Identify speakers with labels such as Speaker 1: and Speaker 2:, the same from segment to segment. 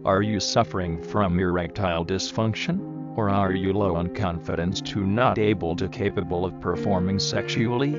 Speaker 1: Are you suffering from erectile dysfunction? Or are you low on confidence to not able to capable of performing sexually?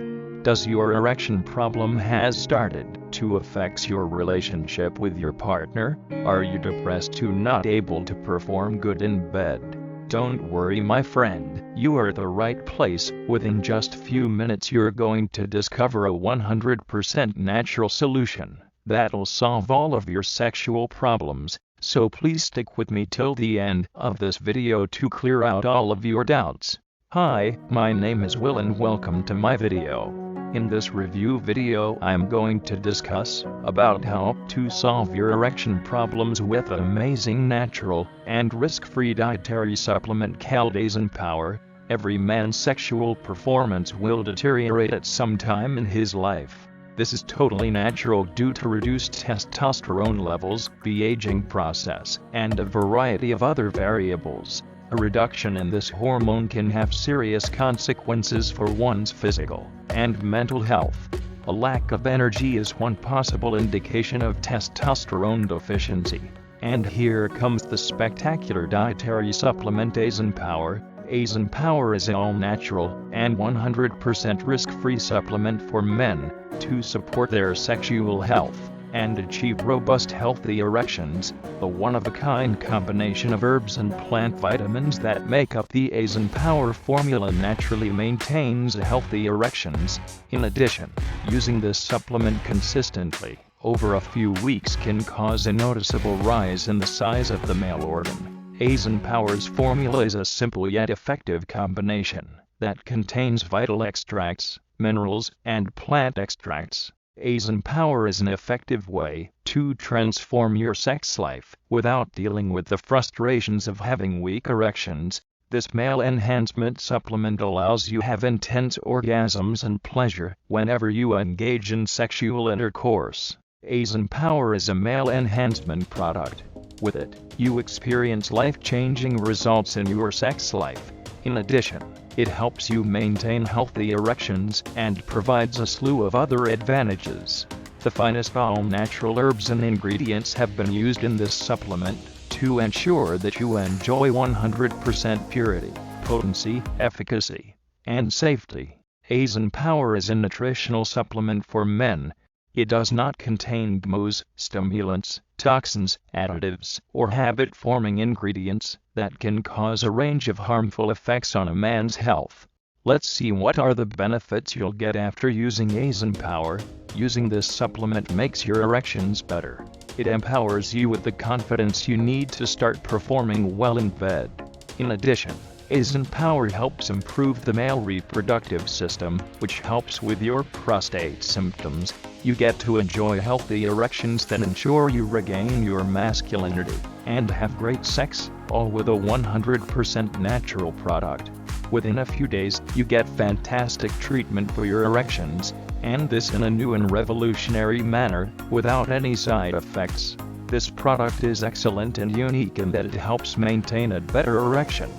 Speaker 1: Does your erection problem has started to affect your relationship with your partner? Are you depressed to not able to perform good in bed? Don't worry, my friend, you are at the right place. Within just few minutes you're going to discover a 100% natural solution that'll solve all of your sexual problems. So please stick with me till the end of this video to clear out all of your doubts. Hi, my name is Will and welcome to my video. In this review video I'm going to discuss about how to solve your erection problems with an amazing natural and risk-free dietary supplement called Aizen Power. Every man's sexual performance will deteriorate at some time in his life. This is totally natural due to reduced testosterone levels, the aging process, and a variety of other variables. A reduction in this hormone can have serious consequences for one's physical and mental health. A lack of energy is one possible indication of testosterone deficiency. And here comes the spectacular dietary supplement Aizen Power. Aizen Power is an all-natural and 100% risk-free supplement for men to support their sexual health and achieve robust healthy erections. The one-of-a-kind combination of herbs and plant vitamins that make up the Aizen Power formula naturally maintains healthy erections. In addition, using this supplement consistently over a few weeks can cause a noticeable rise in the size of the male organ. Aizen Power's formula is a simple yet effective combination that contains vital extracts, minerals, and plant extracts. Aizen Power is an effective way to transform your sex life without dealing with the frustrations of having weak erections. This male enhancement supplement allows you to have intense orgasms and pleasure whenever you engage in sexual intercourse. Aizen Power is a male enhancement product. With it, you experience life-changing results in your sex life. In addition, it helps you maintain healthy erections and provides a slew of other advantages. The finest all-natural herbs and ingredients have been used in this supplement to ensure that you enjoy 100% purity, potency, efficacy, and safety. Aizen Power is a nutritional supplement for men. It does not contain GMOs, stimulants, toxins, additives, or habit-forming ingredients that can cause a range of harmful effects on a man's health. Let's see what are the benefits you'll get after using Aizen Power. Using this supplement makes your erections better. It empowers you with the confidence you need to start performing well in bed. In addition, Aizen Power helps improve the male reproductive system, which helps with your prostate symptoms. You get to enjoy healthy erections that ensure you regain your masculinity and have great sex, all with a 100% natural product. Within a few days, you get fantastic treatment for your erections, and this in a new and revolutionary manner, without any side effects. This product is excellent and unique in that it helps maintain a better erection.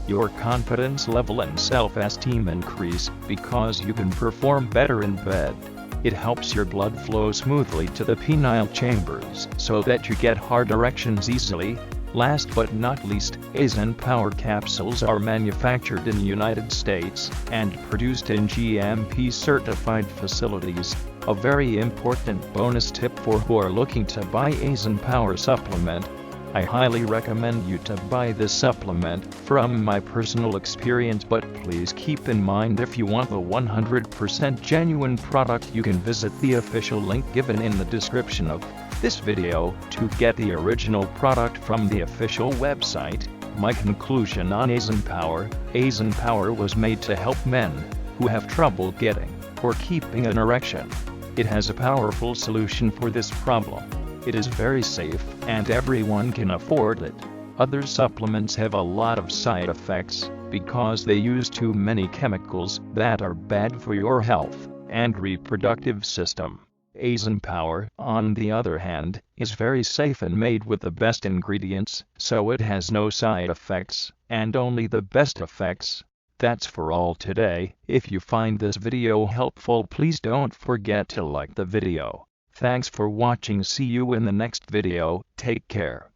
Speaker 1: Your confidence level and self-esteem increase because you can perform better in bed. It helps your blood flow smoothly to the penile chambers so that you get hard erections easily. Last but not least, Aizen Power capsules are manufactured in the United States and produced in GMP-certified facilities. A very important bonus tip for who are looking to buy Aizen Power supplement. I highly recommend you to buy this supplement from my personal experience, but please keep in mind if you want the 100% genuine product you can visit the official link given in the description of this video to get the original product from the official website. My conclusion on Aizen Power. Aizen Power was made to help men who have trouble getting or keeping an erection. It has a powerful solution for this problem. It is very safe, and everyone can afford it. Other supplements have a lot of side effects because they use too many chemicals that are bad for your health and reproductive system. Aizen Power, on the other hand, is very safe and made with the best ingredients, so it has no side effects, and only the best effects. That's for all today. If you find this video helpful, please don't forget to like the video. Thanks for watching. See you in the next video. Take care.